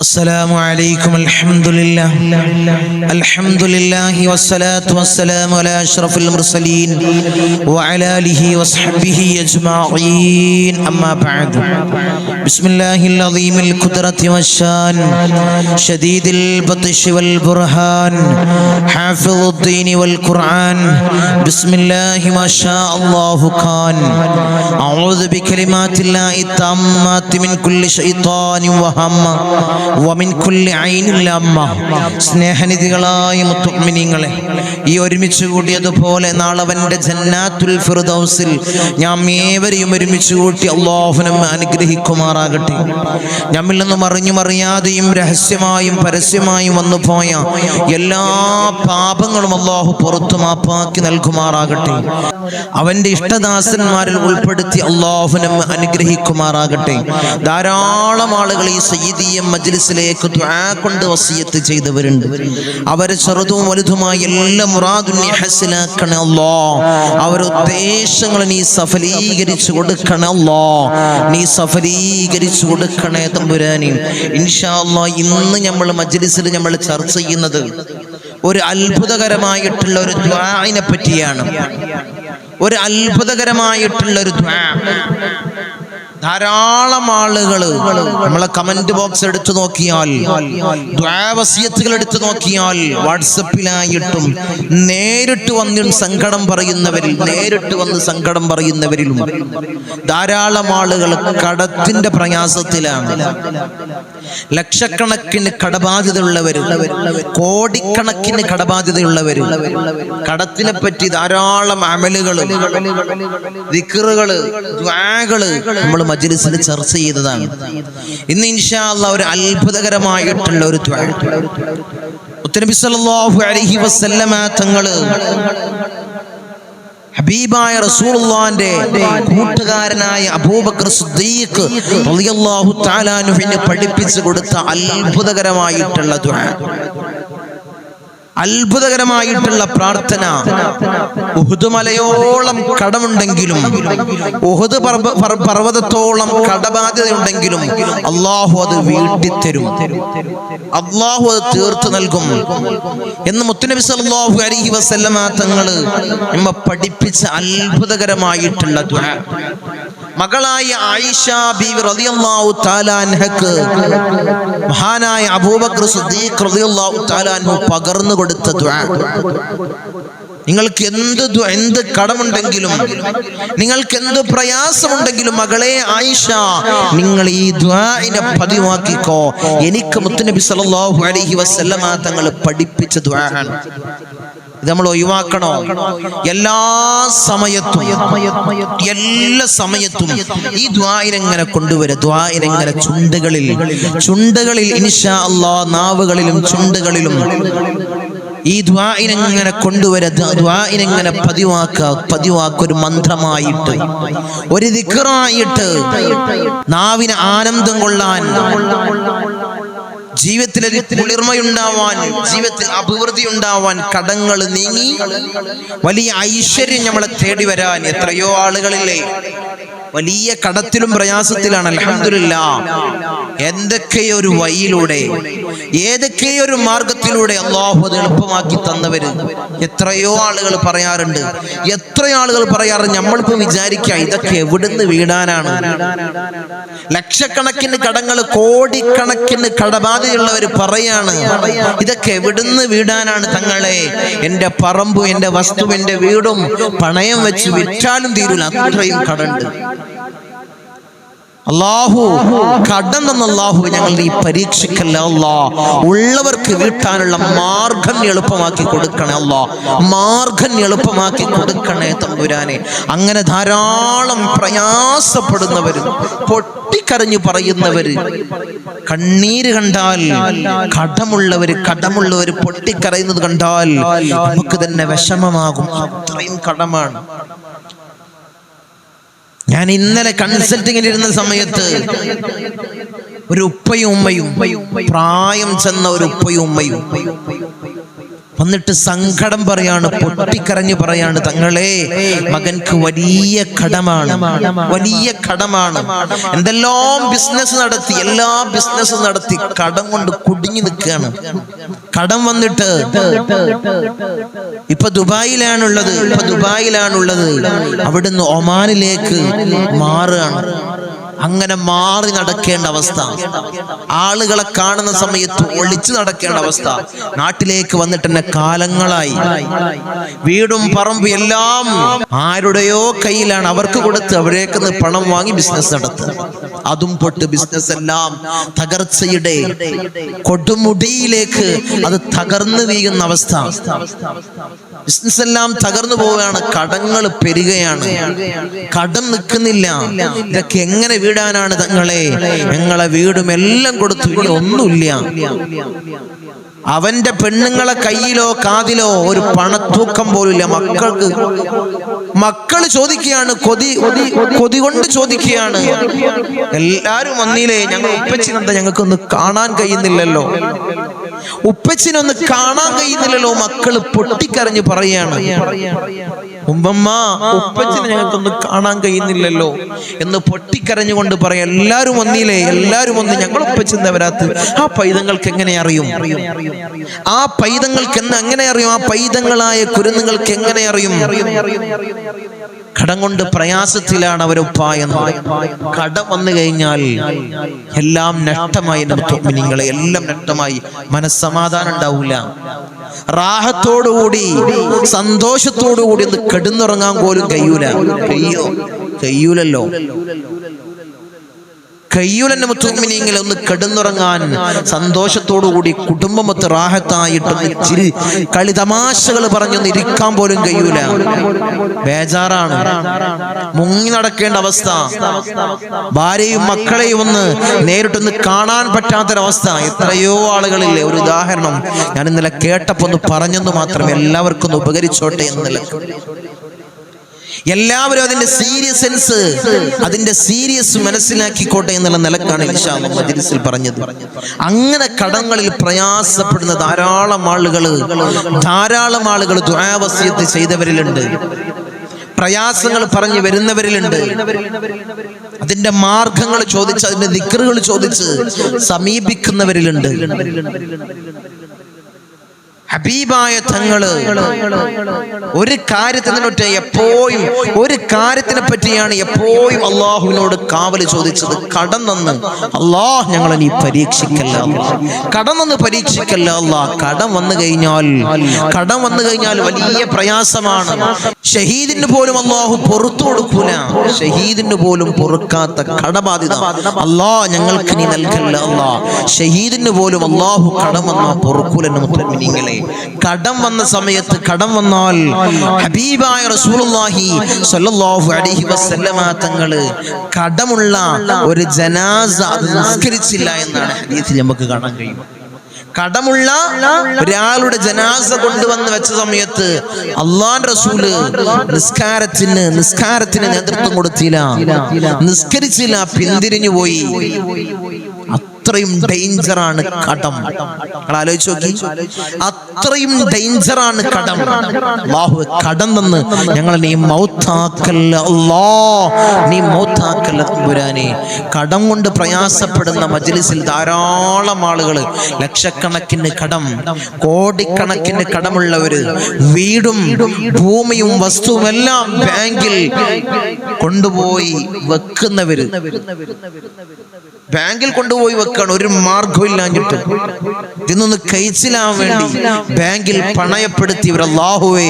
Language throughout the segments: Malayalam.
السلام عليكم. الحمد لله والصلاة والسلام على أشرف المرسلين وعلى آله وصحبه أجمعين. أما بعد، بسم الله العظيم القدرة والشان شديد البطش والبرهان حافظ الدين والقرآن بسم الله ما شاء الله كان. أعوذ بكلمات الله التامات من كل شيطان وهم വമിൻ കുല്ലി ഐനിൻ ലമ്മ. സ്നേഹനിധികളായ മുത്തുമിനീങ്ങളെ, ഈ ഒരുമിച്ച് കൂടിയതുപോലെ നാളവന്റെ ജന്നാത്തുൽ ഫിർദൗസിൽ നാം ഏവരെയും ഒരുമിച്ച് കൂട്ടി അല്ലാഹു നമ്മെ അനുഗ്രഹിക്കുമാറാകട്ടെ. നമ്മിൽ നിന്നും അറിഞ്ഞും അറിയാതെയും രഹസ്യമായും പരസ്യമായും വന്നുപോയ എല്ലാ പാപങ്ങളും അല്ലാഹു പുറത്തു മാപ്പാക്കി നൽകുമാറാകട്ടെ. അവന്റെ ഇഷ്ടദാസന്മാരിൽ ഉൾപ്പെടുത്തി അല്ലാഹു നമ്മെ അനുഗ്രഹിക്കുമാറാകട്ടെ. ധാരാളം ആളുകൾ ഈ സയ്യിദിയ മജ്ലിസിലേക്ക് ദുആ കൊണ്ട് വസിയത്ത് ചെയ്തവരുണ്ട്. അവരെ ചെറുതും വലുതുമായ എല്ലാ മുറാദും നീ ഹസിലാക്കണേ അല്ലാഹ്. അവരുടെ ഉദ്ദേശങ്ങൾ നീ സഫലീകരിച്ചു കൊടുക്കണേ അല്ലാഹ്. നീ സഫലീകരിച്ചു കൊടുക്കണേ തമ്പുരാനെ. ഇൻഷാ അല്ലാഹ് ഇന്ന് നമ്മൾ മജ്ലിസിൽ നമ്മൾ ചർച്ച ചെയ്യുന്നത് ഒരു അത്ഭുതകരമായിട്ടുള്ള ഒരു ദുആഇനെ പറ്റിയാണ്. ഒരു അത്ഭുതകരമായിട്ടുള്ള ഒരു ദുആ. ധാരാളം ആളുകൾ നമ്മളെ കമന്റ് ബോക്സ് എടുത്തു നോക്കിയാൽ, ദുആ വസിയത്തുകൾ എടുത്തു നോക്കിയാൽ, വാട്സപ്പിലായിട്ടും നേരിട്ട് വന്ന് സങ്കടം പറയുന്നവരിലും ധാരാളം ആളുകൾ കടത്തിന്റെ പ്രയാസത്തിലാണ്. ലക്ഷക്കണക്കിന് കടബാധ്യതയുള്ളവരും കോടിക്കണക്കിന് കടബാധ്യതയുള്ളവരും കടത്തിനെ പറ്റി ധാരാളം അമലുകൾ, ദിക്റുകൾ, ദുആകൾ നമ്മൾ മജ്ലിസിൽ ചർച്ച ചെയ്തതാണ്. ഇന്ന് ഇൻഷാ അല്ലാഹ് ഒരു അത്ഭുതകരമായിട്ടുള്ള ഒരു ദുആ മുത്തനബി സല്ലല്ലാഹു അലൈഹി വസല്ലമ തങ്ങൾ ഹബീബായ റസൂലുള്ളാഹിന്റെ കൂട്ടുകാരനായ അബൂബക്കർ സിദ്ദീഖ് റളിയല്ലാഹു തആല അൻഹുവിനെ പഠിപ്പിച്ചു കൊടുത്ത അത്ഭുതകരമായിട്ടുള്ള ദുആ, അത്ഭുതകരമായിട്ടുള്ള പ്രാർത്ഥന. ഉഹുദ് മലയോളം കടമുണ്ടെങ്കിലും, ഉഹുദ് പർവ്വതത്തോളം കടബാധ്യതയുണ്ടെങ്കിലും അല്ലാഹു അത് വീട്ടിത്തരും, അല്ലാഹു അത് തീർത്തു നൽകും എന്ന് മുത്തുനബി സല്ലല്ലാഹു അലൈഹി വസല്ലമ തങ്ങൾ നമ്മെ പഠിപ്പിച്ച അത്ഭുതകരമായിട്ടുള്ള ദുആ. മകളായ ആയിഷ ബീവി റളിയല്ലാഹു തആല അൻഹക്ക് മഹാനായ അബൂബക്കർ സിദ്ദീഖ് റളിയല്ലാഹു തആല അൻഹു പകർന്നു കൊടുത്ത ദുആ. നിങ്ങൾക്ക് എന്ത് കടമുണ്ടെങ്കിലും, നിങ്ങൾക്ക് എന്ത് പ്രയാസമുണ്ടെങ്കിലും മകളെ ആയിഷ, നിങ്ങൾ ഈ ദുആഇനെ പതിവാക്കിക്കോ. എനിക്ക് മുത്തുനബി സല്ലല്ലാഹു അലൈഹി വസല്ലമ തങ്ങൾ പഠിപ്പിച്ച ദുആആണ്. ഇത് നമ്മൾ ഒഴിവാക്കണോ? എല്ലാ സമയത്തും ഈ ദുആഇനെ കൊണ്ടുവരെ, ദുആഇനെ ചുണ്ടുകളിൽ ഇൻഷാ അല്ലാഹ്, നാവുകളിലും ചുണ്ടുകളിലും ഈ ദുആഇനെ കൊണ്ടുവരെ, ദുആഇനെ പതിവാക്ക ഒരു മന്ത്രമായിട്ട്, ഒരു ദിക്റായിട്ട്, നാവിന് ആനന്ദം കൊള്ളാൻ, ജീവിതത്തിൽ ഒരു കുളിർമയുണ്ടാവാൻ, ജീവിതത്തിൽ അഭിവൃദ്ധി ഉണ്ടാവാൻ, കടങ്ങൾ നീങ്ങി വലിയ ഐശ്വര്യം നമ്മളെ തേടി വരാൻ. എത്രയോ ആളുകളില്ലേ വലിയ കടത്തിലും പ്രയാസത്തിലാണ്. അൽഹംദുലില്ലാഹ്, എന്തൊക്കെയോ ഒരു വഴിയിലൂടെ, ഏതൊക്കെയോ ഒരു മാർഗത്തിലൂടെ അല്ലാഹു അത് എളുപ്പമാക്കി തന്നവര് എത്രയോ ആളുകൾ പറയാറുണ്ട്. നമ്മളിപ്പോ വിചാരിക്കുക ഇതൊക്കെ എവിടുന്ന് വീടാനാണ്. ലക്ഷക്കണക്കിന് കടങ്ങൾ, കോടിക്കണക്കിന് കടബാധയുള്ളവർ പറയാണ്, ഇതൊക്കെ എവിടുന്ന് വീടാനാണ് തങ്ങളെ? എന്റെ പറമ്പും എന്റെ വസ്തു എന്റെ വീടും പണയം വെച്ച് വിറ്റാലും തീരൂല, അത്രയും കടണ്ട്. അല്ലാഹു കടം തന്ന അല്ലാഹു ഞങ്ങൾ ഈ പരീക്ഷയ്ക്കല്ല അല്ലാഹ്, ഉള്ളവർക്ക് വീട്ടാനുള്ള മാർഗം എളുപ്പമാക്കി കൊടുക്കണേ അല്ലാഹ്, മാർഗം എളുപ്പമാക്കി കൊടുക്കണേ തമ്പുരാനെ. അങ്ങനെ ധാരാളം പ്രയാസപ്പെടുന്നവര്, പൊട്ടിക്കരഞ്ഞു പറയുന്നവര്, കണ്ണീര് കണ്ടാൽ, കടമുള്ളവര് പൊട്ടിക്കരയുന്നത് കണ്ടാൽ നമുക്ക് തന്നെ വിഷമമാകും. അത്രയും കടമാണ്. ഞാൻ ഇന്നലെ കൺസൾട്ടിങ്ങിന് ഇരുന്ന സമയത്ത് ഒരു ഉപ്പയും ഉമ്മയും, പ്രായം ചെന്ന ഒരു ഉപ്പയും ഉമ്മയും, വന്നിട്ട് സങ്കടം പറയാണ്, പൊട്ടിക്കരഞ്ഞു പറയാണ്, തങ്ങളെ മകൻക്ക് വലിയ കടമാണ്, വലിയ കടമാണ്. എന്തെല്ലാം ബിസിനസ് നടത്തി, എല്ലാ ബിസിനസ് നടത്തി കടം കൊണ്ട് കുടുങ്ങി നിൽക്കുകയാണ്. കടം വന്നിട്ട് ഇപ്പൊ ദുബായിലാണുള്ളത്, അവിടുന്ന് ഒമാനിലേക്ക് മാറുകയാണ്. അങ്ങനെ മാറി നടക്കേണ്ട അവസ്ഥ, ആളുകളെ കാണുന്ന സമയത്ത് ഒളിച്ചു നടക്കേണ്ട അവസ്ഥ. നാട്ടിലേക്ക് വന്നിട്ട് തന്നെ കാലങ്ങളായി. വീടും പറമ്പും എല്ലാം ആരുടെയോ കയ്യിലാണ്, അവർക്ക് കൊടുത്ത് അവരേക്ക് പണം വാങ്ങി ബിസിനസ് നടത്തുക. അതും പൊട്ട് ബിസിനസ് എല്ലാം തകർച്ചയുടെ കൊടുമുടിയിലേക്ക് അത് തകർന്നു വീഴുന്ന അവസ്ഥ. ബിസിനസ് എല്ലാം തകർന്നു പോവുകയാണ്, കടങ്ങൾ പെരുകയാണ്, കടം നിൽക്കുന്നില്ല. ഇതൊക്കെ എങ്ങനെ വീടാനാണ് തങ്ങളെ? ഞങ്ങളെ വീടും എല്ലാം കൊടുത്തു, ഇനി ഒന്നുമില്ല. അവന്റെ പെണ്ണുങ്ങളെ കയ്യിലോ കാതിലോ ഒരു പണത്തൂക്കം പോലില്ല. മക്കള് ചോദിക്കുകയാണ്, കൊതി കൊണ്ട് ചോദിക്കുകയാണ്, എല്ലാരും വന്നില്ലേ, ഞങ്ങൾ ഉപ്പച്ചിനെന്താ ഞങ്ങൾക്കൊന്ന് കാണാൻ കഴിയുന്നില്ലല്ലോ, ഉപ്പച്ചിനൊന്ന് കാണാൻ കഴിയുന്നില്ലല്ലോ. മക്കള് പൊട്ടിക്കരഞ്ഞ് പറയാണ്, ഉമ്മമ്മ ഉപ്പച്ചിനെ ഞങ്ങൾക്കൊന്ന് കാണാൻ കഴിയുന്നില്ലല്ലോ എന്ന് പൊട്ടിക്കരഞ്ഞുകൊണ്ട് പറയാം. എല്ലാരും വന്നില്ലേ, എല്ലാരും വന്ന്, ഞങ്ങൾ ഉപ്പച്ചിന്താ വരാത്ത്? ആ പൈതങ്ങൾക്ക് എങ്ങനെ അറിയും? ആ പൈതങ്ങൾക്ക് എങ്ങനെ അറിയും? ആ പൈതങ്ങളായ കുരുന്നുകൾക്ക് എങ്ങനെ അറിയും? കടം കൊണ്ട് പ്രയാസത്തിലാണ് അവരുപ്പായെന്ന്. കടം വന്നു കഴിഞ്ഞാൽ എല്ലാം നഷ്ടമായി. നിങ്ങളെ എല്ലാം നഷ്ടമായി. മനസ്സമാധാനം ഉണ്ടാവില്ല. റാഹത്തോടുകൂടി സന്തോഷത്തോടുകൂടി ഒന്ന് കിടന്നുറങ്ങാൻ പോലും കഴിയൂലല്ലോ. കയ്യൂലന്റെ മുത്തുമിനിങ്ങൾ ഒന്ന് കിടന്നുറങ്ങാൻ സന്തോഷത്തോടുകൂടി കുടുംബമൊത്ത് റാഹത്തായിട്ടൊന്ന് ചിരി കളി തമാശകൾ പറഞ്ഞൊന്ന് ഇരിക്കാൻ പോലും കഴിയൂല. ബേജാറാണ്, മുങ്ങി നടക്കേണ്ട അവസ്ഥ. ഭാര്യയും മക്കളെയും ഒന്ന് നേരിട്ടൊന്ന് കാണാൻ പറ്റാത്തൊരവസ്ഥ. എത്രയോ ആളുകളില്ലേ. ഒരു ഉദാഹരണം ഞാൻ ഇന്നലെ കേട്ടപ്പോ ഒന്ന് പറഞ്ഞെന്ന് മാത്രം, എല്ലാവർക്കും ഒന്ന് ഉപകരിച്ചോട്ടെ എന്നല്ല. എല്ലാവരും അതിന്റെ സീരിയസ് മനസ്സിലാക്കിക്കോട്ടെ എന്നുള്ള നിലക്കാണ് ഇൻഷാ അല്ലാഹ് മജ്‌ലിസിൽ പറഞ്ഞത്. അങ്ങനെ കടങ്ങളിൽ പ്രയാസപ്പെടുന്ന ധാരാളം ആളുകൾ ദുആ വസിയത്ത് ചെയ്തവരിലുണ്ട്, പ്രയാസങ്ങൾ പറഞ്ഞു വരുന്നവരിലുണ്ട്, അതിന്റെ മാർഗങ്ങൾ ചോദിച്ച്, അതിന്റെ ദിക്റുകൾ ചോദിച്ച് സമീപിക്കുന്നവരിലുണ്ട്. ഹബീബായ തങ്ങള് ഒരു കാര്യത്തിനെ പറ്റിയാണ് എപ്പോഴും അള്ളാഹുവിനോട് കാവല് ചോദിച്ചത്. കടം തന്ന് അള്ളാഹ് ഞങ്ങളെ നീ പരീക്ഷിക്കല്ല, കടം തന്ന് പരീക്ഷിക്കല്ല അള്ളാഹ്. കടം വന്നു കഴിഞ്ഞാൽ വലിയ പ്രയാസമാണ്. ഷഹീദിന് പോലും അള്ളാഹു പുറത്തു കൊടുക്കൂല. ഷഹീദിന് പോലും പൊറുക്കാത്ത കടബാധിത അള്ളാഹ് ഞങ്ങൾക്ക് നീ നൽകല്ല അള്ളാഹ്. ഷഹീദിന് പോലും അള്ളാഹു കടം വന്നാ പൊറുക്കൂലെന്ന് മുഅ്മിനീങ്ങളെ. കടം വന്ന സമയത്ത്, കടം വന്നാൽ ഹബീബായ റസൂലുള്ളാഹി സ്വല്ലല്ലാഹു അലൈഹി വസല്ലമ തങ്ങള് കടമുള്ള ഒരു ജനാസ അത് നിസ്കരിച്ചില്ല എന്നാണ് ഹദീസിൽ നമുക്ക് കാണാൻ കഴിയും. കടമുള്ള ഒരാളുടെ ജനാസ കൊണ്ടുവന്ന് വെച്ച സമയത്ത് അല്ലാഹുവിന്റെ റസൂല് നിസ്കാരത്തിന് നേതൃത്വം കൊടുത്തില്ല, നിസ്കരിച്ചില്ല, പിന്തിരിഞ്ഞു പോയി. അത്രയും ഡേഞ്ചറാണ് കടം. നിങ്ങൾ ആലോചിച്ച് നോക്കി, അത്രയും ഡേഞ്ചറാണ് കടം. അല്ലാഹു കടം തന്ന് ഞങ്ങളെ നീ മൗത്താക്കല്ല അല്ലാഹ്, നീ മൗത്താക്കല്ല തമ്പുരാനെ. കടം കൊണ്ട് പ്രയാസപ്പെടുന്ന മജ്‌ലിസിൽ ധാരാളം ആളുകൾ, ലക്ഷക്കണക്കിന് കടം, കോടിക്കണക്കിന് കടമുള്ളവര്, വീടും ഭൂമിയും വസ്തുവും എല്ലാം ബാങ്കിൽ കൊണ്ടുപോയി വെക്കുന്നവര്, ബാങ്കിൽ കൊണ്ടുപോയി വെക്കാൻ ഒരു മാർഗവും ഇല്ലാഞ്ഞിട്ട് ഇതൊന്ന് കഴിച്ചിലാവാൻ വേണ്ടി ബാങ്കിൽ പണയപ്പെടുത്തിയവർ അല്ലാഹുവേ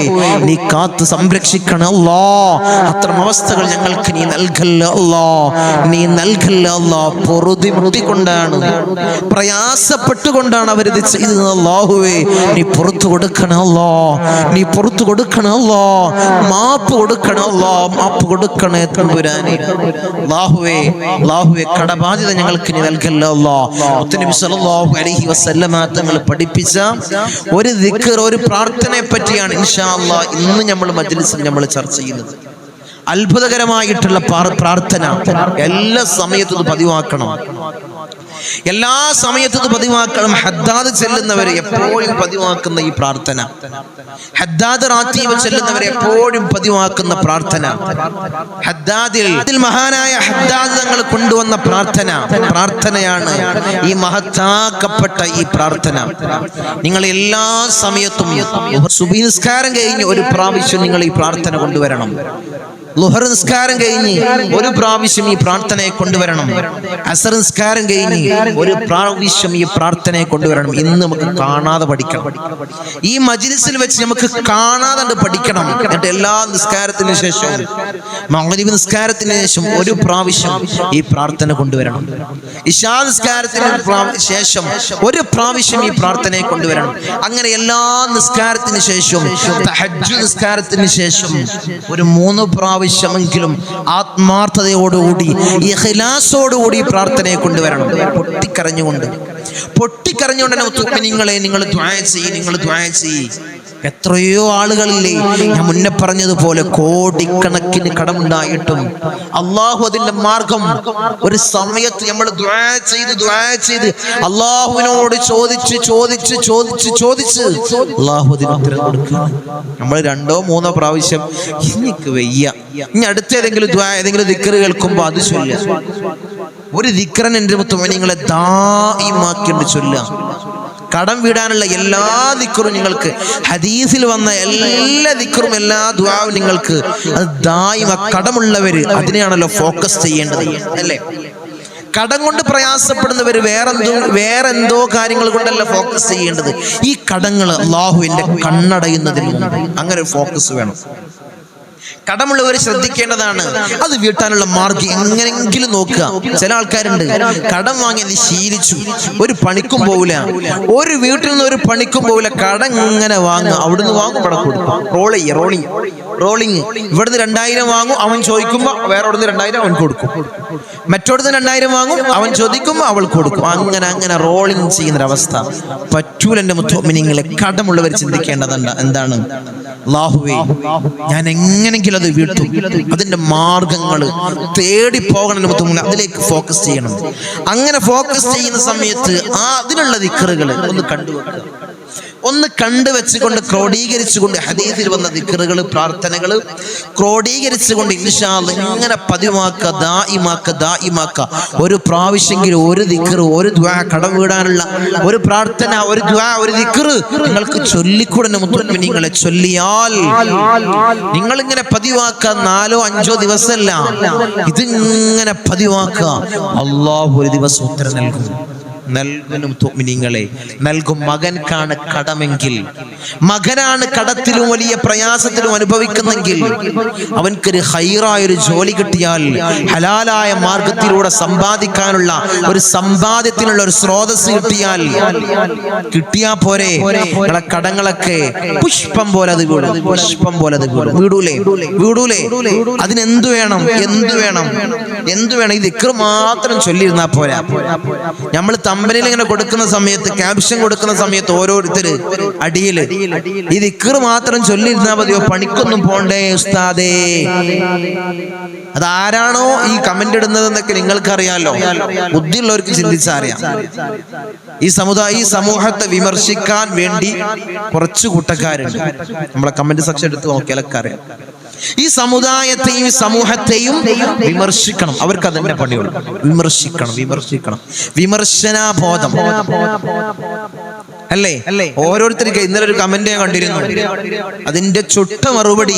നീ കാത്ത് സംരക്ഷിക്കണം അല്ലാഹ്. അത്തരം അവസ്ഥകൾ ഞങ്ങൾക്ക് നീ നൽകല്ല അല്ലാഹ്, നീ നൽകല്ല അല്ലാഹ്. പൊറുതിമുട്ടിക്കൊണ്ടാണ്, പ്രയാസപ്പെട്ടുകൊണ്ടാണ് അവരിത് ചെയ്തത്. അല്ലാഹുവേ നീ പുറത്തു കൊടുക്കണം അല്ലാഹ്, നീ പുറത്തു കൊടുക്കണം അല്ലാഹ്, മാപ്പ് കൊടുക്കണം അല്ലാഹ്, മാപ്പ് കൊടുക്കണേ തമ്പുരാനെ. അല്ലാഹുവേ കടബാധ്യത ഞങ്ങൾക്ക് നീ നൽകല്ല അല്ലാഹ്. മുത്തുനബി സല്ലല്ലാഹു അലൈഹി വസല്ലമ തങ്ങൾ പഠിപ്പിച്ച ഒരു ദിക്ർ, ഒരു പ്രാർത്ഥനയെ പറ്റിയാണ് ഇൻഷാ അല്ലാഹ് ഇന്ന് നമ്മൾ മജ്‌ലിസിൽ നമ്മൾ ചർച്ച ചെയ്യുന്നത്. അത്ഭുതകരമായിട്ടുള്ള പ്രാർത്ഥന എല്ലാ സമയത്തും പതിവാക്കണം. എല്ലാ സമയത്തും പതിവാക്കണം. ഹദ്ദാദ് ചെല്ലുന്നവരെ എപ്പോഴും പതിവാക്കുന്ന ഈ പ്രാർത്ഥന, ഹദ്ദാദ് റാത്തീബ് ചെല്ലുന്നവരെ എപ്പോഴും പതിവാക്കുന്ന പ്രാർത്ഥന, ഹദ്ദാദിൽ മഹാനായ ഹദ്ദാദ് തങ്ങൾ കൊണ്ടുവന്ന പ്രാർത്ഥനയാണ് ഈ മഹത്താക്കപ്പെട്ട ഈ പ്രാർത്ഥന. നിങ്ങൾ എല്ലാ സമയത്തും സുബ്ഹി നിസ്കാരം കഴിഞ്ഞ് ഒരു പ്രാവശ്യം നിങ്ങൾ ഈ പ്രാർത്ഥന കൊണ്ടുവരണം. ളുഹർ നിസ്കാരം കഴിഞ്ഞ് ഒരു പ്രാവശ്യം ഈ പ്രാർത്ഥനയെ കൊണ്ടുവരണം. അസർ നിസ്കാരം കഴിഞ്ഞ് ഒരു പ്രാവശ്യം ഈ പ്രാർത്ഥനയെ കൊണ്ടുവരണം. ഇന്ന് നമുക്ക് കാണാതെ പഠിക്കണം. ഈ മജ്ലിസിൽ വെച്ച് നമുക്ക് കാണാതെ പഠിക്കണം. എന്നിട്ട് എല്ലാ നിസ്കാരത്തിന് ശേഷം, മഗ്രിബ് നിസ്കാരത്തിന് ശേഷം ഒരു പ്രാവശ്യം ഈ പ്രാർത്ഥന കൊണ്ടുവരണം. ഇശാ നിസ്കാരത്തിന് ശേഷം ഒരു പ്രാവശ്യം ഈ പ്രാർത്ഥനയെ കൊണ്ടുവരണം. അങ്ങനെ എല്ലാ നിസ്കാരത്തിന് ശേഷം, തഹജ്ജുദ് നിസ്കാരത്തിന് ശേഷം ഒരു 3 പ്രാവശ്യമെങ്കിലും ആത്മാർത്ഥതയോടുകൂടി ഇഖ്ലാസോടുകൂടി പ്രാർത്ഥനയെ കൊണ്ടുവരണം. പൊട്ടിക്കരഞ്ഞുകൊണ്ട് നിങ്ങൾ ദുആ ചെയ്യ്. എത്രയോ ആളുകളില്ലേ, ഞാൻ മുന്നേ പറഞ്ഞതുപോലെ കോടിക്കണക്കിന് കടമുണ്ടായിട്ടും അള്ളാഹു അതിന്റെ മാർഗം ഒരു സമയത്ത് നമ്മൾ ദുആ ചെയ്ത് അള്ളാഹുവിനോട് ചോദിച്ച് അള്ളാഹു അതിന് ഉത്തരം കൊടുക്കുക. നമ്മൾ 2-3 പ്രാവശ്യം എനിക്ക് വയ്യ, ഇനി അടുത്തേതെങ്കിലും ദുആ, ഏതെങ്കിലും ദിക്ർ കേൾക്കുമ്പോ അത് ചൊല്ലുക. ഒരു ദിക്റൻ എൻ്റെ മുത്തുമീങ്ങളെ ദായിമാക്കിയിട്ട് ചൊല്ലുക. കടം വീടാനുള്ള എല്ലാ ദിക്റും നിങ്ങൾക്ക്, ഹദീസിൽ വന്ന എല്ലാ ദിക്റും എല്ലാ ദുആവും നിങ്ങൾക്ക് അത് ദായിമ. കടമുള്ളവര് അതിനെയാണല്ലോ ഫോക്കസ് ചെയ്യേണ്ടത്, അല്ലേ? കടം കൊണ്ട് പ്രയാസപ്പെടുന്നവർ വേറെന്തോ കാര്യങ്ങൾ കൊണ്ടല്ല ഫോക്കസ് ചെയ്യേണ്ടത്. ഈ കടങ്ങൾ അല്ലാഹുവിന്റെ കണ്ണടയുന്നതിന് മുമ്പ് അങ്ങനെ ഒരു ഫോക്കസ് വേണം. കടമുള്ളവർ ശ്രദ്ധിക്കേണ്ടതാണ്. അത് വീട്ടാനുള്ള മാർഗം എങ്ങനെങ്കിലും നോക്കുക. ചില ആൾക്കാരുണ്ട്, കടം വാങ്ങി ശീലിച്ചു, ഒരു പണിക്കും പോവില്ല, ഒരു വീട്ടിൽ നിന്ന് ഒരു പണിക്കും പോവില്ല, കടം ഇങ്ങനെ വാങ്ങുക. അവിടുന്ന് വാങ്ങും, ഇവിടെ കൊടുക്കും. റോളിങ്. ഇവിടുന്ന് 2000 വാങ്ങും, അവൻ ചോദിക്കുമ്പോ വേറെ അവിടുന്ന് 2000 അവൻ കൊടുക്കും. മറ്റോടുന്ന് 2000 വാങ്ങും, അവൻ ചോദിക്കുമ്പോ അവൾ കൊടുക്കും. അങ്ങനെ റോളിങ് ചെയ്യുന്നൊരവസ്ഥ പറ്റൂല. എൻ്റെ മുത്തുമിനിങ്ങളെ, കടമുള്ളവർ ചിന്തിക്കേണ്ടതുണ്ട്. എന്താണ്? അല്ലാഹുവേ, ഞാൻ എങ്ങനെങ്കിലും അത് വീട്ടും. അതിന്റെ മാർഗങ്ങൾ തേടി പോകണം. അതിലേക്ക് ഫോക്കസ് ചെയ്യണം. അങ്ങനെ ഫോക്കസ് ചെയ്യുന്ന സമയത്ത് അതിനുള്ള ദിക്റുകൾ ഒന്ന് കണ്ടുവെച്ചുകൊണ്ട് ക്രോഡീകരിച്ചുകൊണ്ട്, ഹദീസിൽ വന്ന ദിക്റുകൾ, പ്രാർത്ഥനകൾ ക്രോഡീകരിച്ചുകൊണ്ട് ഇൻഷാ അല്ലാഹ് ഇങ്ങനെ പതിവാക്കുക, ദായിമാക്കുക. ഒരു പ്രാവശ്യമെങ്കിലും ഒരു ദിക്ർ, ഒരു ദുആ, കടം വീടാനുള്ള ഒരു പ്രാർത്ഥന, ഒരു ദുആ, ഒരു ദിക്ർ നിങ്ങൾക്ക് ചൊല്ലിക്കൂടെ മുത്തുമിനീങ്ങളെ. ചൊല്ലിയാൽ നിങ്ങൾ ഇങ്ങനെ പതിവാക്കുക. 4-5 ദിവസമല്ല, ഇതിങ്ങനെ പതിവാക്കുക. അല്ലാഹു ഒരു ദിവസം ഉത്തരം നൽകും. നൽകും. മകൻക്കാണ് കടമെങ്കിൽ, മകനാണ് കടത്തിലും വലിയ പ്രയാസത്തിലും അനുഭവിക്കുന്നെങ്കിൽ, അവൻക്കൊരു ഹൈറായൊരു ജോലി കിട്ടിയാൽ, ഹലാലായ മാർഗത്തിലൂടെ സമ്പാദിക്കാനുള്ള ഒരു സമ്പാദ്യത്തിനുള്ള ഒരു സ്രോതസ് കിട്ടിയാ പോരെ? നിങ്ങളെ കടങ്ങളൊക്കെ പുഷ്പം പോലെ അത് വീടൂലേ? അതിനെന്തു വേണം? ഈ ദിക്ർ മാത്രം ചൊല്ലിയിരുന്നാ പോരാ. നമ്മൾ തമ്പനിൽ ഇങ്ങനെ കൊടുക്കുന്ന സമയത്ത്, ക്യാപ്ഷൻ കൊടുക്കുന്ന സമയത്ത് ഓരോരുത്തര് അടിയില് ഈ ദിക്ർ മാത്രം ചൊല്ലിയിരുന്നാ മതിയോ? പണിക്കൊന്നും പോണ്ടേ ഉസ്താദേ? അതാരാണോ ഈ കമന്റ് ഇടുന്നതെന്നൊക്കെ നിങ്ങൾക്കറിയാലോ. ബുദ്ധിയുള്ളവർക്ക് ചിന്തിച്ചറിയാം. ഈ സമൂഹത്തെ വിമർശിക്കാൻ വേണ്ടി കുറച്ചു കൂട്ടക്കാരുണ്ട്. നമ്മളെ കമന്റ് സെക്ഷൻ എടുത്ത് നോക്കിയാലൊക്കെ അറിയാം. ഈ സമുദായത്തെയും സമൂഹത്തെയും വിമർശിക്കണം. അവർക്ക് അതിന്റെ പണിയുള്ളൂ. വിമർശിക്കണം. വിമർശനാബോധം, അല്ലേ? ഓരോരുത്തർക്ക് ഇന്നലെ ഒരു കമന്റ് ഞാൻ കണ്ടിരുന്നു. അതിന്റെ ചുട്ട മറുപടി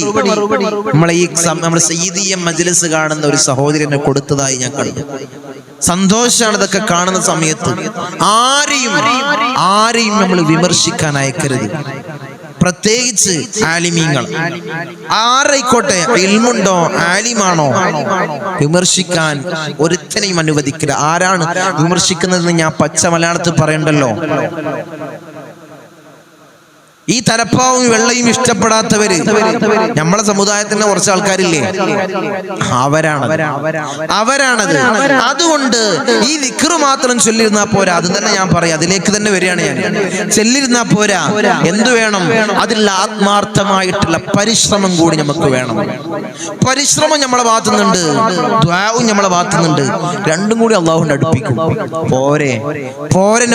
നമ്മളെ സയ്യിദിയ മജ്ലിസ് കാണുന്ന ഒരു സഹോദരനെ കൊടുത്തതായി ഞാൻ കണ്ടു. സന്തോഷമാണ് ഇതൊക്കെ കാണുന്ന സമയത്ത്. ആരെയും നമ്മൾ വിമർശിക്കാൻ അയക്കരുത്. പ്രത്യേകിച്ച് ആലിമീങ്ങൾ, ആരായിക്കോട്ടെ, ഇൽമുണ്ടോ ആലിമാണോ, വിമർശിക്കാൻ ഒരുത്തനെയും അനുവദിക്കില്ല. ആരാണ് വിമർശിക്കുന്നതെന്ന് ഞാൻ പച്ച മലയാളത്തിൽ പറയണ്ടല്ലോ. ഈ തലപ്പാവും വെള്ളയും ഇഷ്ടപ്പെടാത്തവര് നമ്മളെ സമുദായത്തിന് കുറച്ച് ആൾക്കാരില്ലേ, അവരാണത്. അതുകൊണ്ട് ഈ ദിക്റ് മാത്രം ചൊല്ലിരുന്നാ പോരാ. അത് തന്നെ ഞാൻ പറയാം, അതിലേക്ക് തന്നെ വരികയാണ് ഞാൻ. ചൊല്ലിരുന്നാ പോരാ, എന്തു വേണം? അതിൽ ആത്മാർത്ഥമായിട്ടുള്ള പരിശ്രമം കൂടി നമുക്ക് വേണം. പരിശ്രമം നമ്മളെ ഭാഗത്തുന്നുണ്ട്, ദുആവും നമ്മളെ ഭാഗത്തുന്നുണ്ട്. രണ്ടും കൂടി അള്ളാഹുവിന്റെ അടുപ്പിക്കും. പോരെ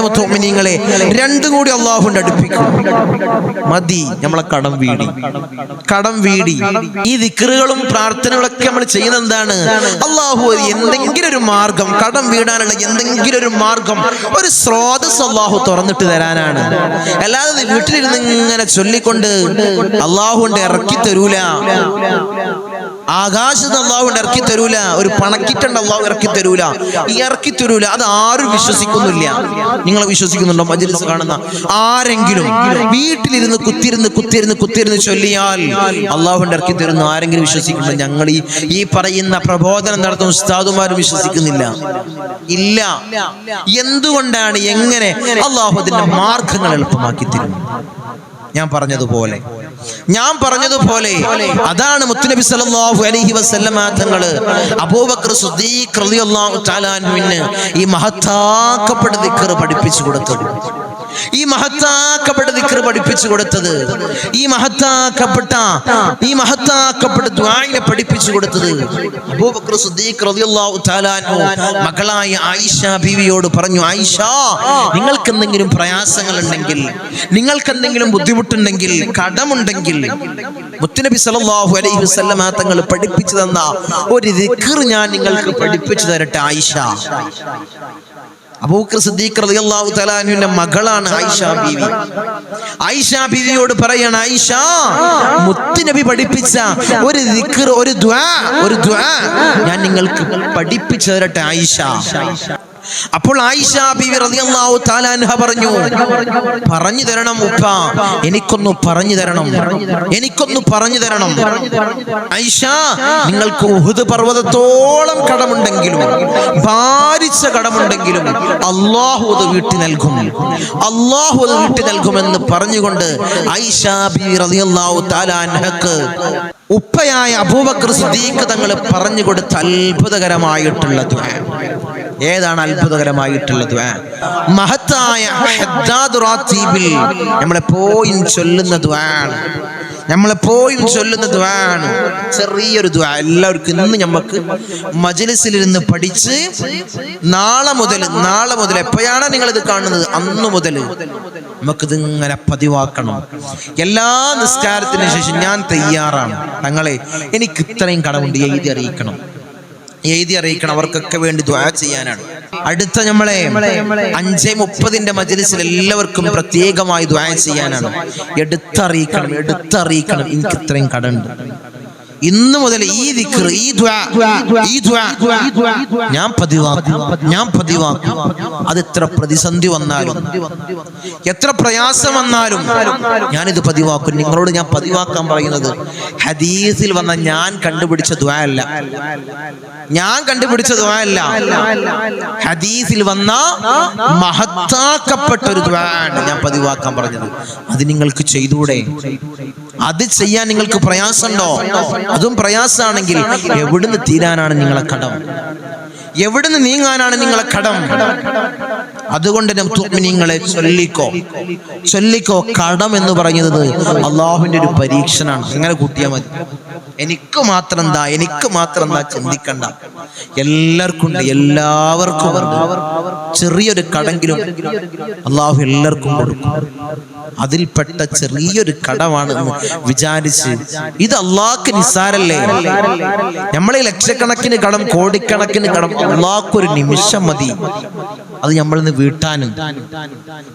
മുഅ്മിനീങ്ങളെ, രണ്ടും കൂടി അള്ളാഹുവിന്റെ അടുപ്പിക്കും. മതി നമ്മളെ കടം വീടി. ഈ ദിക്റുകളും പ്രാർത്ഥനകളൊക്കെ നമ്മൾ ചെയ്യുന്നത് എന്താണ്? അള്ളാഹു എന്തെങ്കിലും ഒരു മാർഗം, കടം വീടാനുള്ള എന്തെങ്കിലും ഒരു മാർഗം, ഒരു സ്രോതസ് അള്ളാഹു തുറന്നിട്ട് തരാനാണ്. അല്ലാതെ വീട്ടിലിരുന്ന് ഇങ്ങനെ ചൊല്ലിക്കൊണ്ട് അള്ളാഹുവിന്റെ ഇറക്കി തരൂല. ആകാശത്ത് അള്ളാഹു ഇറക്കി തരൂല. ഒരു പണക്കിട്ടുണ്ട് അള്ളാഹു ഇറക്കി തരൂല. അത് ആരും വിശ്വസിക്കുന്നില്ല. നിങ്ങൾ വിശ്വസിക്കുന്നുണ്ടോ? മജ്‌ലിസ് കാണുന്ന ആരെങ്കിലും വീട്ടിലിരുന്ന് കുത്തിരുന്ന് ചൊല്ലിയാൽ അള്ളാഹുവിന്റെ ഇറക്കി തരുന്നു ആരെങ്കിലും വിശ്വസിക്കുന്നുണ്ടോ? ഞങ്ങൾ ഈ പറയുന്ന പ്രബോധനം നടത്തുന്ന ഉസ്താദുമാരും വിശ്വസിക്കുന്നില്ല. ഇല്ല. എന്തുകൊണ്ടാണ്? എങ്ങനെ? അള്ളാഹു അതിന്റെ മാർഗങ്ങൾ എളുപ്പമാക്കി തരും. ഞാൻ പറഞ്ഞതുപോലെ അതാണ് മുത്തുനബി സല്ലല്ലാഹു അലൈഹി വസല്ലമ തങ്ങൾ അബൂബക്കർ സിദ്ദീഖ് റളിയല്ലാഹു തആല അൻഹുവിന് ഈ മഹത്താക്കപ്പെട്ട ദിക്ർ പഠിപ്പിച്ചു കൊടുത്തത്. ഈ മഹത്താക്കപ്പെട്ട ദുആഇനെ പഠിപ്പിച്ചു കൊടുത്തത് അബൂബക്കർ സിദ്ദീഖ് റളിയല്ലാഹു തആല അൻഹു മകളായ ആയിഷ ബീവിയോട് പറഞ്ഞു, ആയിഷ, നിങ്ങൾക്ക് എന്തെങ്കിലും പ്രയാസങ്ങൾ ഉണ്ടെങ്കിൽ, നിങ്ങൾക്ക് എന്തെങ്കിലും ബുദ്ധിമുട്ടുണ്ടെങ്കിൽ, കടമുണ്ടെങ്കിൽ, മുത്തുനബി സല്ലല്ലാഹു അലൈഹി വസല്ലമ തങ്ങൾ പഠിപ്പിച്ചു തന്ന ഒരു ദിക്ർ ഞാൻ നിങ്ങൾക്ക് പഠിപ്പിച്ചു തരട്ടെ ആയിഷ. അബൂബക്കർ സിദ്ദീഖ് റളിയല്ലാഹു തആല അൻഹുവിന്റെ മകളാണ് ആയിഷ ബീവിയോട് പറയാണ്, ആയിഷ, മുത്തുനബി പഠിപ്പിച്ച ഒരു ദിക്ർ, ഒരു ദുആ ഞാൻ നിങ്ങൾക്ക് പഠിപ്പിച്ചു തരട്ടെ ആയിഷ. അപ്പോൾ ആയിഷ ബീവി റളിയല്ലാഹു തആല അൻഹ പറഞ്ഞു തരണം ഉപ്പ, എനിക്കൊന്ന് പറഞ്ഞു തരണം. ആയിഷ, നിങ്ങൾക്ക് ഉഹുദ് പർവ്വതത്തോളം കടമുണ്ടെങ്കിലും, ഭാരിച്ച കടമുണ്ടെങ്കിലും അല്ലാഹു അത് വീട്ടി നൽകുമെന്ന് പറഞ്ഞുകൊണ്ട് ആയിഷ ബീവി റളിയല്ലാഹു തആല അൻഹക്ക് ഉപ്പയായ അബൂബക്കർ സിദ്ദീഖ് തങ്ങൾ പറഞ്ഞു കൊടുത്ത അത്ഭുതകരമായിട്ടുള്ള ദുആ. ഏതാണ് അത്ഭുതകരമായിട്ടുള്ള ദുആ? മഹത്തായ ഹദ്ദാദ് റാത്തീബിൽ നമ്മളെപ്പോഴും ചൊല്ലുന്ന ദുആണ്. ചെറിയൊരു ദുആ. എല്ലാവർക്കും ഇന്ന് നമുക്ക് മജ്‌ലിസിലിരുന്ന് പഠിച്ച് നാളെ മുതൽ എപ്പോഴാണ് നിങ്ങൾ ഇത് കാണുന്നത് അന്നു മുതൽ നമുക്കിത് ഇങ്ങനെ പതിവാക്കണം. എല്ലാ നിസ്കാരത്തിന് ശേഷം ഞാൻ തയ്യാറാണ്, തങ്ങളെ എനിക്ക് ഇത്രയും കടമുണ്ട്, എഴുതി അറിയിക്കണം. അവർക്കൊക്കെ വേണ്ടി ദുആ ചെയ്യാനാണ്. അടുത്ത നമ്മളെ 5:30 മജ്‌ലിസിൽ എല്ലാവർക്കും പ്രത്യേകമായി ദുആ ചെയ്യാനാണ്. എടുത്തറിയിക്കണം, എനിക്ക് ഇത്രയും കടമുണ്ട്. ഇന്ന് മുതൽ ഈ ദിക്ർ, ഈ ദുആ ഞാൻ പതിവാക്കും. അത് എത്ര പ്രതിസന്ധി വന്നാലും, എത്ര പ്രയാസം വന്നാലും ഞാനിത് പതിവാക്കും. നിങ്ങളോട് ഞാൻ പതിവാക്കാൻ പറയുന്നത് ഹദീസിൽ വന്ന ഞാൻ കണ്ടുപിടിച്ച ദുആ അല്ല. ഹദീസിൽ വന്ന മഹത്താക്കപ്പെട്ട ഒരു ദുആ ആണ് ഞാൻ പതിവാക്കാൻ പറഞ്ഞത്. അത് നിങ്ങൾക്ക് ചെയ്തൂടെ? അത് ചെയ്യാൻ നിങ്ങൾക്ക് പ്രയാസമുണ്ടോ? അതും പ്രയാസമാണെങ്കിൽ എവിടുന്ന് തീരാനാണ് നിങ്ങളെ കടം? എവിടുന്ന് നീങ്ങാനാണ് നിങ്ങളെ കടം? അതുകൊണ്ട് മുഅ്മിനീങ്ങളെ ചൊല്ലിക്കോ. കടം എന്ന് പറയുന്നത് അള്ളാഹുവിന്റെ ഒരു പരീക്ഷണാണ്. അങ്ങനെ കൂട്ടിയാൽ മതി. എനിക്ക് മാത്രം എന്താ ചിന്തിക്കണ്ട. എല്ലാവർക്കും ഉണ്ട്. ചെറിയൊരു കടെങ്കിലും അള്ളാഹു എല്ലാവർക്കും കൊടുക്കും. അതിൽപ്പെട്ട ചെറിയൊരു കടമാണെന്ന് വിചാരിച്ച് ഇത് അള്ളാഹ്ക്ക് നിസ്സാരല്ലേ? നമ്മളെ ലക്ഷക്കണക്കിന് കടം, കോടിക്കണക്കിന് കടം അള്ളാഹ്ക്കൊരു നിമിഷം മതി അത് നമ്മളിന്ന് വീട്ടാനും.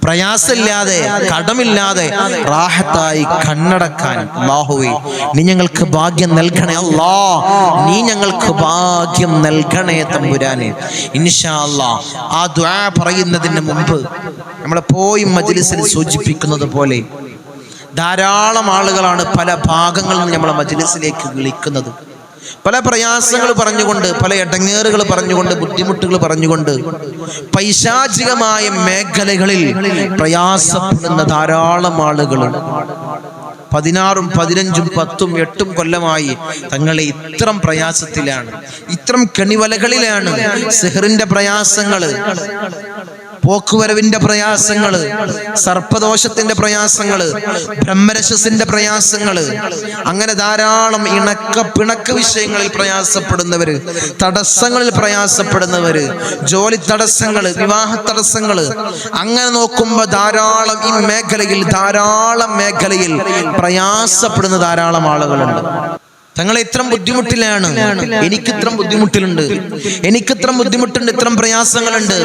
പ്രയാസമില്ലാതെ, കടമില്ലാതെ റാഹത്തായി കണ്ണടക്കാൻ അല്ലാഹുവേ നീ ഞങ്ങൾക്ക് ഭാഗ്യം നൽകണേ. അല്ലാ, നീ ഞങ്ങൾക്ക് ഭാഗ്യം നൽകണേ തമ്പുരാനെ. ഇൻഷാ അല്ലാഹ് ആ ദുആ പറയുന്നതിന് മുമ്പ് നമ്മളെപ്പോഴും മജ്‌ലിസിൽ സൂചിപ്പിക്കുന്നത് പോലെ ധാരാളം ആളുകളാണ് പല ഭാഗങ്ങളിൽ നിന്ന് നമ്മളെ മജ്‌ലിസിലേക്ക് വിളിക്കുന്നത്. പല പ്രയാസങ്ങൾ പറഞ്ഞുകൊണ്ട്, പല ഇടങ്ങേറുകൾ പറഞ്ഞുകൊണ്ട്, ബുദ്ധിമുട്ടുകൾ പറഞ്ഞുകൊണ്ട് പൈശാചികമായ മേഖലകളിൽ പ്രയാസപ്പെടുന്ന ധാരാളം ആളുകൾ 16, 15, 10, 8 കൊല്ലമായി തങ്ങളെ ഇത്തരം പ്രയാസത്തിലാണ്, ഇത്തരം കെണിവലകളിലാണ്. സിഹറിന്റെ പ്രയാസങ്ങള്, പോക്കുവരവിന്റെ പ്രയാസങ്ങള്, സർപ്പദോഷത്തിന്റെ പ്രയാസങ്ങള്, ബ്രഹ്മരശസിന്റെ പ്രയാസങ്ങള്, അങ്ങനെ ധാരാളം പിണക്ക വിഷയങ്ങളിൽ പ്രയാസപ്പെടുന്നവര്, തടസ്സങ്ങളിൽ പ്രയാസപ്പെടുന്നവര്, ജോലി തടസ്സങ്ങള്, വിവാഹ തടസ്സങ്ങള്, അങ്ങനെ നോക്കുമ്പോ ധാരാളം ഈ മേഖലയിൽ പ്രയാസപ്പെടുന്ന ധാരാളം ആളുകളുണ്ട്. തങ്ങളെ ഇത്രം ബുദ്ധിമുട്ടിലാണ്, എനിക്ക് ഇത്രം ബുദ്ധിമുട്ടിലുണ്ട്, എനിക്ക് ഇത്രം ബുദ്ധിമുട്ടുണ്ട്, ഇത്രം പ്രയാസങ്ങളുണ്ട്,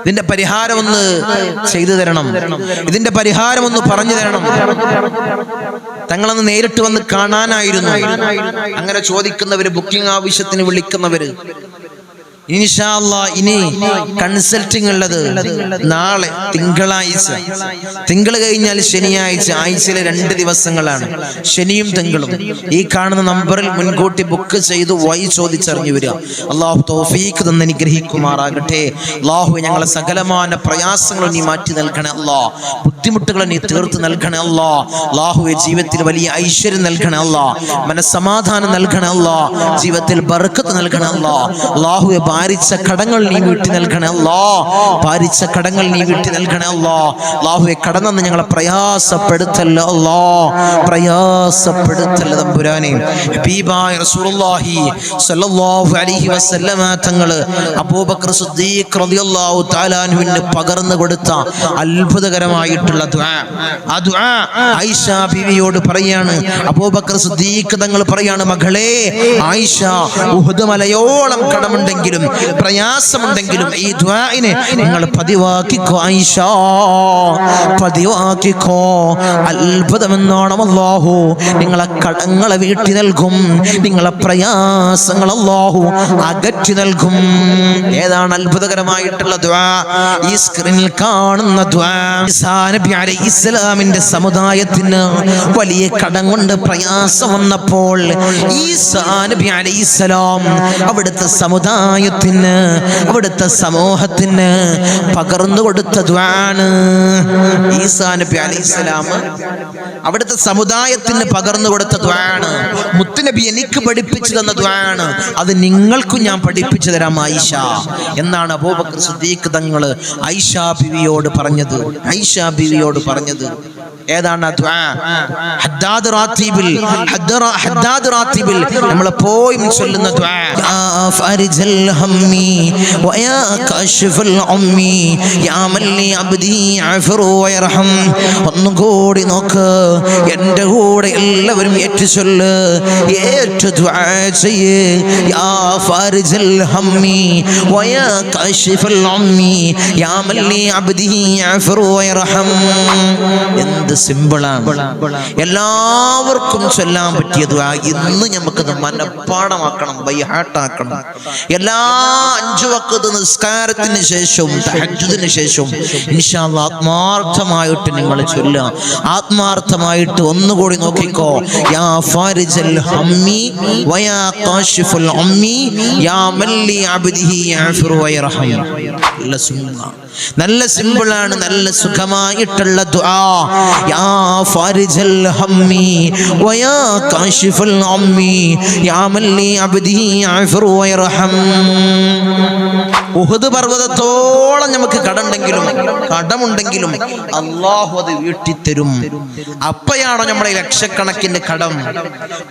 ഇതിന്റെ പരിഹാരം ഒന്ന് ചെയ്തു തരണം, ഇതിന്റെ പരിഹാരം ഒന്ന് പറഞ്ഞു തരണം. തങ്ങളൊന്ന് നേരിട്ട് വന്ന് കാണാനായിരുന്നു. അങ്ങനെ ചോദിക്കുന്നവര്, ബുക്കിംഗ് ആവശ്യത്തിന് വിളിക്കുന്നവര്, ഇൻഷാ അല്ലാഹ് ഇനി കൺസൾട്ടിംഗ് ഉള്ളത് നാളെ തിങ്കളാഴ്ച, തിങ്കൾ കഴിഞ്ഞാൽ ശനിയാഴ്ച, ആഴ്ചയിലെ 2 ദിവസങ്ങളാണ്, ശനിയും തിങ്കളും. ഈ കാണുന്ന നമ്പറിൽ മുൻകൂട്ടി ബുക്ക് ചെയ്ത് വഴി ചോദിച്ചറിഞ്ഞു വരിക. അള്ളാഹു തൗഫീഖ് തന്ന് അനുഗ്രഹിക്കുമാറാകട്ടെ. അള്ളാഹു ഞങ്ങളെ സകലമായ പ്രയാസങ്ങളും നീ മാറ്റി നൽകണേ അല്ലാഹ്, ബുദ്ധിമുട്ടുകളെ നീ തീർത്ത് നൽകണേ അല്ലാഹ്. അള്ളാഹുവെ ജീവിതത്തിൽ വലിയ ഐശ്വര്യം നൽകണേ അല്ലാഹ്, മനസ്സമാധാനം നൽകണേ അല്ലാഹ്, ജീവിതത്തിൽ ബർക്കത്ത് നൽകണേ അല്ലാഹ്. അള്ളാഹുവെ ഭാരിച്ച കടങ്ങൾ നീ വീട്ടി നൽകണേ അല്ലാഹ്, ഭാരിച്ച കടങ്ങൾ നീ വീട്ടി നൽകണേ അല്ലാഹ്. അല്ലാഹുവേ കടന്നു ഞങ്ങളെ പ്രയാസപ്പെടുത്തല്ല അല്ലാഹ്, പ്രയാസപ്പെടുത്തല്ല തമ്പുരാനെ. ഹബീബായ റസൂലുള്ളാഹി സ്വല്ലല്ലാഹു അലൈഹി വസല്ലമ തങ്ങൾ അബൂബക്കർ സിദ്ദീഖ് റളിയല്ലാഹു തആല അൻഹുവിന് പകർന്നു കൊടുത്ത അത്ഭുതകരമായിട്ടുള്ള ദുആ, ആ ദുആ ആയിഷ ബീവിയോട് പറയാണ്. അബൂബക്കർ സിദ്ദീഖ് തങ്ങൾ പറയാണ്, മകളെ ആയിഷ, ഉഹുദ് മലയോളം കടമുണ്ടെങ്കിലും പ്രയാസമുണ്ടെങ്കിലും ഈ ദുആഇനെ നിങ്ങൾ പതിവാക്കിക്കോ ആയിഷ, പതിവാക്കിക്കോ. അത്ഭുതമെന്നാണ്, അല്ലാഹു നിങ്ങളെ കടങ്ങളെ വീട്ടി നൽകും, നിങ്ങളെ പ്രയാസങ്ങൾ അല്ലാഹു അകറ്റി നൽകും. ഏതാണ് അത്ഭുതകരമായിട്ടുള്ള ദുആ? ഈ സ്ക്രീനിൽ കാണുന്ന ദുആ. ഈസാ നബി അലൈഹിസ്സലാമിന്റെ സമുദായത്തിന് വലിയ കടം കൊണ്ട് പ്രയാസം വന്നപ്പോൾ ഈസാ നബി അലൈഹിസ്സലാം അവിടുത്തെ സമുദായത്തിന്, അവിടുത്തെ സമൂഹത്തിന് പകർന്നു കൊടുത്ത ദുആണ്. ഈസാ നബി അലൈഹിസ്സലാം അവിടുത്തെ സമുദായത്തിന് പകർന്നു കൊടുത്ത ദുആണ്. മുത്തുനബി എനിക്ക് പഠിപ്പിച്ചു തന്ന ദുആണ്. അത് നിങ്ങൾക്കും ഞാൻ പഠിപ്പിച്ചു തരാം ആയിഷ എന്നാണ് അബൂബക്കർ സിദ്ദീഖ് തങ്ങൾ ആയിഷ ബീവിയോട് പറഞ്ഞത്. ആയിഷ ബീവിയോട് പറഞ്ഞത് ഏതാണ് ആ ദുആ? ഹദ്ദാദ് റാത്തിബിൽ നമ്മൾ പോയി ചൊല്ലുന്ന ദുആ. യാ ഫാരിജൽ ഹമ്മി വയാ കാശിഫൽ ഉമ്മി യാ മല്ലി അബ്ദി അഫ്റു വയർഹം. ഒന്നും കൂടി നോക്ക്, എൻ്റെ കൂടെ എല്ലാവരും ഏറ്റു ചൊല്ല്, ഏറ്റു ദുആ ചെയ്യ്. യാ ഫാരിജൽ ഹമ്മി വയാ കാശിഫൽ ഉമ്മി യാ മല്ലി അബ്ദി അഫ്റു വയർഹം. എന്ത് സിമ്പിളാണ്, എല്ലാവർക്കും ചൊല്ലാൻ പറ്റിയത്. ഇന്ന് നമുക്കത് മനഃപ്പാടമാക്കണം, ബൈഹാട്ടാക്കണം. എല്ലാ 5 വഖ്ത് നിസ്കാരത്തിന് ശേഷവും തഹജ്ജുദിന് ശേഷവും ഇൻഷാ അല്ലാഹ് ആത്മാർത്ഥമായിട്ട് നിങ്ങൾ ചൊല്ലുക. ആത്മാർത്ഥമായിട്ട് ഒന്നുകൂടി നോക്കിക്കോ. യാ ഫാരിജൽ ഹമ്മി വയാ കാശിഫുൽ ഉമ്മി യാ മല്ലി അബ്ദിഹി യഅഫ്റു വയർഹം. നല്ല സിമ്പിളാണ്, നല്ല സുഖമായിട്ടുള്ള ദുആ. യാ ഫാരിജൽ ഹമ്മി വയാ കാശിഫുൽ ഉമ്മി യാ മല്ലി അബ്ദിഹി യഅഫ്റു വയർഹം. ഉഹുദ് പർവ്വതത്തോളം നമുക്ക് കടമുണ്ടെങ്കിലും അല്ലാഹു അത് വീട്ടിത്തരും. അപ്പയാണോ നമ്മുടെ ലക്ഷക്കണക്കിന് കടം,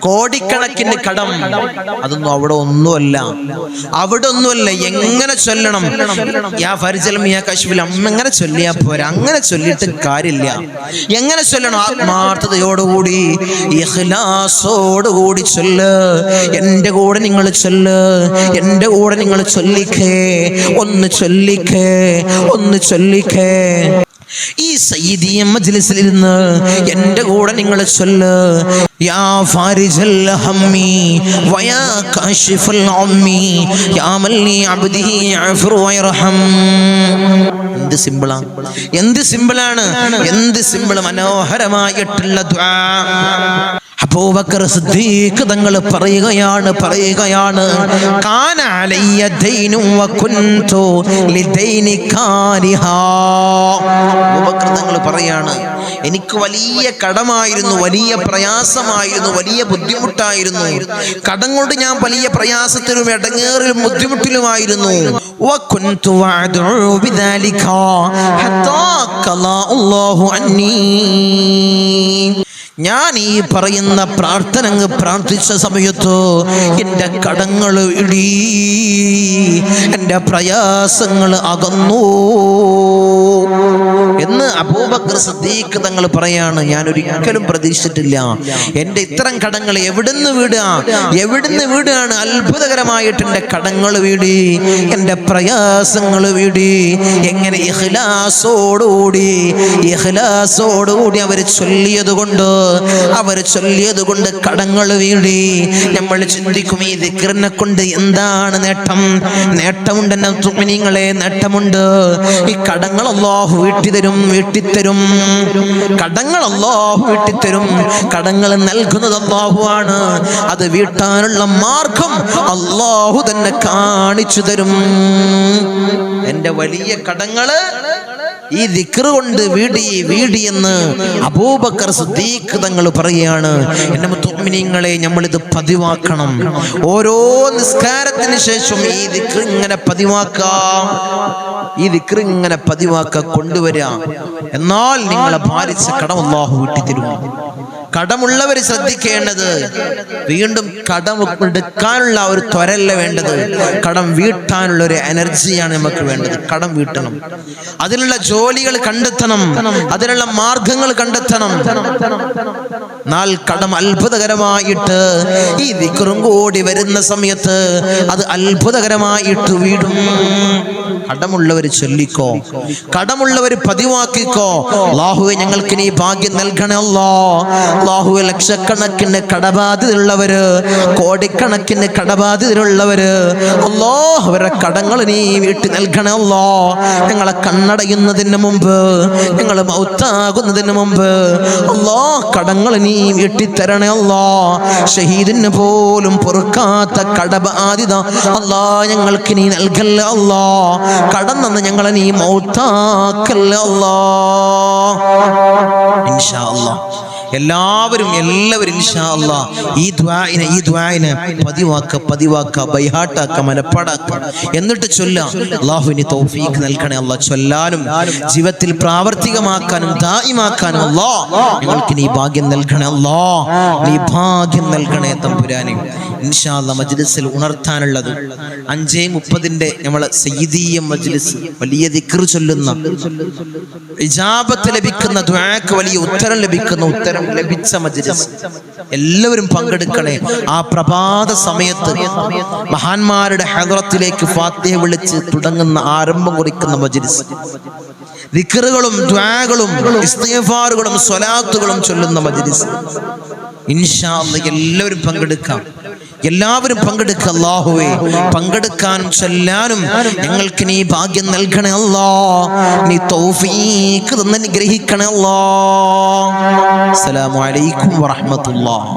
കോടിക്കണക്കിന് കടം? അതൊന്നും അവിടെ ഒന്നുമല്ല. എങ്ങനെ ചൊല്ലണം? യാ ഫാരിജൽ യാ കാശിഫുൽ എങ്ങനെ ചൊല്ലിയാ പോരാ, അങ്ങനെ ചൊല്ലിയിട്ട് കാര്യമില്ല. എങ്ങനെ ചൊല്ലണം? ആത്മാർത്ഥതയോടുകൂടി, ഇഖ്ലാസോടുകൂടി ചൊല്ല്. എൻ്റെ കൂടെ നിങ്ങൾ ചൊല്ല്, എൻ്റെ കൂടെ നിങ്ങൾ ചൊല്ലിക്കേ, ഒന്ന് ചൊല്ലിക്കേ. ഈ സയ്യിദിയ മജ്ലിസിൽ ഇരുന്ന് എൻ്റെ കൂടെ നിങ്ങൾ ചൊല്ല്. യാ ഫാരിജൽ ഹമ്മി വയാ കാശിഫൽ ഉമ്മി യാ മല്ലി അബ്ദിഹി അഫ്റു വയർഹം. എന്ത് സിമ്പിളാണ്, എന്ത് സിമ്പിൾ, മനോഹരമായിട്ടുള്ള ദുആ. അബൂബക്കർ സിദ്ദീഖ് തങ്ങൾ പറയുകയാണ് കാന അലയ്യ ദൈനു വകുൻതു ലിദൈനി കാരിഹാ. അബൂബക്കർ തങ്ങൾ പറയാണ്, എനിക്ക് വലിയ കടമായിരുന്നു, വലിയ പ്രയാസമായിരുന്നു, വലിയ ബുദ്ധിമുട്ടായിരുന്നു. കടം കൊണ്ട് ഞാൻ വലിയ പ്രയാസത്തിലും ഇടങ്ങേറിലും ബുദ്ധിമുട്ടിലുമായിരുന്നു. വകുൻതു വഅദഉ ബിദാലിക ഹത്താ ഖലാ അല്ലാഹു അന്നീ. ഞാൻ ഈ പറയുന്ന പ്രാർത്ഥന പ്രാർത്ഥിച്ച സമയത്ത് എൻ്റെ കടങ്ങൾ ഇടീ, എൻ്റെ പ്രയാസങ്ങൾ അകന്നു എന്ന് അബൂബക്കർ സിദ്ദീഖ് തങ്ങൾ പറയാണ്. ഞാൻ ഒരിക്കലും പ്രതീക്ഷിച്ചിട്ടില്ല എൻ്റെ ഇത്തരം കടങ്ങൾ എവിടുന്ന് വീടാണ്. അത്ഭുതകരമായിട്ട് എൻ്റെ കടങ്ങൾ വീടി, എൻ്റെ പ്രയാസങ്ങൾ വീടി. എങ്ങനെ ഇഖ്ലാസോടുകൂടി അവർ ചൊല്ലിയത് കൊണ്ട് കടങ്ങൾ വീടി. നമ്മൾ ചിന്തിക്കും, ഈ ദിക്റിനെ കൊണ്ട് എന്താണ് നേട്ടമുണ്ട് എന്നെ മുഅ്മിനീങ്ങളെ, നേട്ടമുണ്ട്. ഈ കടങ്ങൾ അല്ലാഹു വീട്ടിത്തരും. കടങ്ങൾ അല്ലാഹു വീട്ടിത്തരും. കടങ്ങൾ നൽകുന്നത് അല്ലാഹു ആണ്. അത് വീട്ടാനുള്ള മാർഗം അല്ലാഹു തന്നെ കാണിച്ചു തരും. എൻ്റെ വലിയ കടങ്ങള് ഈ ദിക്ർ കൊണ്ട് വീടി എന്ന് അബൂബക്കർ സിദ്ദീഖ് തങ്ങൾ പറയാണ്. എൻ്റെ മുഅ്മിനീങ്ങളെ, നമ്മൾ ഇത് പതിവാക്കണം. ഓരോ നിസ്കാരത്തിന് ശേഷം ഈ ദിക്ർ ഇങ്ങനെ പതിവാക്കാം, കൊണ്ടുവരിക. എന്നാൽ നിങ്ങളെ ഭാരിച്ച കടം അല്ലാഹു വീട്ടിത്തരും. കടമുള്ളവർ ശ്രദ്ധിക്കേണ്ടത്, വീണ്ടും കടം എടുക്കാനുള്ള ഒരു ത്വരല്ല വേണ്ടത്, കടം വീട്ടാനുള്ള ഒരു എനർജിയാണ് നമുക്ക് വേണ്ടത്. കടം വീട്ടണം, അതിനുള്ള ജോലികൾ കണ്ടെത്തണം, അതിനുള്ള മാർഗങ്ങൾ കണ്ടെത്തണം. എന്നാൽ കടം അത്ഭുതകരമായിട്ട് ഈ ദിക്റും കൂടി വരുന്ന സമയത്ത് അത് അത്ഭുതകരമായിട്ട് വീടും. കടമുള്ളവർ ചൊല്ലിക്കോ, കടമുള്ളവർ പതിവാക്കിക്കോ. അല്ലാഹുവേ, ഞങ്ങൾക്ക് നീ ഭാഗ്യം നൽകണേ അല്ലാഹുവേ. ലക്ഷക്കണക്കിന് കടബാധിതരുള്ളവര്, കോടിക്കണക്കിന് കടബാധിതരുള്ളവര്, അല്ലാഹ് അവരുടെ കടങ്ങൾ നീ വീട്ടി നൽകണേ അല്ലാഹ്. ഞങ്ങളെ കണ്ണടയുന്നതിന് മുമ്പ്, ഞങ്ങൾ മൗത്താകുന്നതിന് മുമ്പ് അല്ലാഹ് കടങ്ങൾ നീ വീട്ടിത്തരണേ അല്ലാഹ്. ഷഹീദിന് പോലും പൊറുക്കാത്ത കടബാധിത അല്ലാഹ് ഞങ്ങൾക്ക് നീ നൽകല്ലേ അല്ലാഹ്. കടം തന്ന് ഞങ്ങളെ നീ മൗത്താക്കല്ലേ അല്ലാഹ്. ഇൻഷാ അല്ലാഹ് എല്ലാവരും ഇൻഷാ അല്ലാഹ് ഈ ദുആഇനെ പതിവാക്ക ബൈഹാട്ടാക്ക, മനപ്പാടാക്ക. എന്നിട്ട് ചൊല്ലാം, അല്ലാഹുവിന് തൗഫീഖ് നൽകണേ അല്ലാഹ്. ചൊല്ലാനും ജീവിതത്തിൽ പ്രാവർത്തികമാക്കാനും ദായിമാക്കാനും അല്ലാഹ് ഞങ്ങൾക്ക് നീ ഭാഗ്യം നൽകണേ അല്ലാഹ്. നീ ഭാഗ്യം നൽകണേ തമ്പുരാനെ. ഇൻഷാ അല്ലാഹ് മജ്ലിസിൽ ഉണർത്താനുള്ളത് 5:30 നമ്മളെ സയ്യിദിയ മജ്ലിസ്, വലിയ ദിക്ർ ചൊല്ലുന്ന, ഇജാബത്ത് ലഭിക്കുന്ന, ദുആക്ക് വലിയ ഉത്തരം ലഭിച്ച മജ്ലിസ്. എല്ലാവരും പങ്കെടുക്കണേ. ആ പ്രഭാത സമയത്ത് മഹാന്മാരുടെ ഹദ്റത്തിലേക്ക് ഫാത്തിഹ വിളിച്ച് തുടങ്ങുന്ന, ആരംഭം കുറിക്കുന്ന മജ്ലിസ്. ദിക്റുകളും ദുആകളും ഇസ്തിഗ്ഫാറുകളും സ്വലാത്തുകളും ചൊല്ലുന്ന മജ്ലിസ്. ഇൻഷാ അല്ലാഹ് എല്ലാവരും പങ്കെടുക്കാം. അല്ലാഹുവേ, പങ്കെടുക്കാനും ചൊല്ലാനും ഞങ്ങൾക്ക് നീ ഭാഗ്യം നൽകണേ അല്ലാഹ്. നീ തൗഫീഖ് തന്ന് അനുഗ്രഹിക്കണേ അല്ലാഹ്. അസ്സലാമു അലൈക്കും വറഹ്മത്തുള്ളാഹി.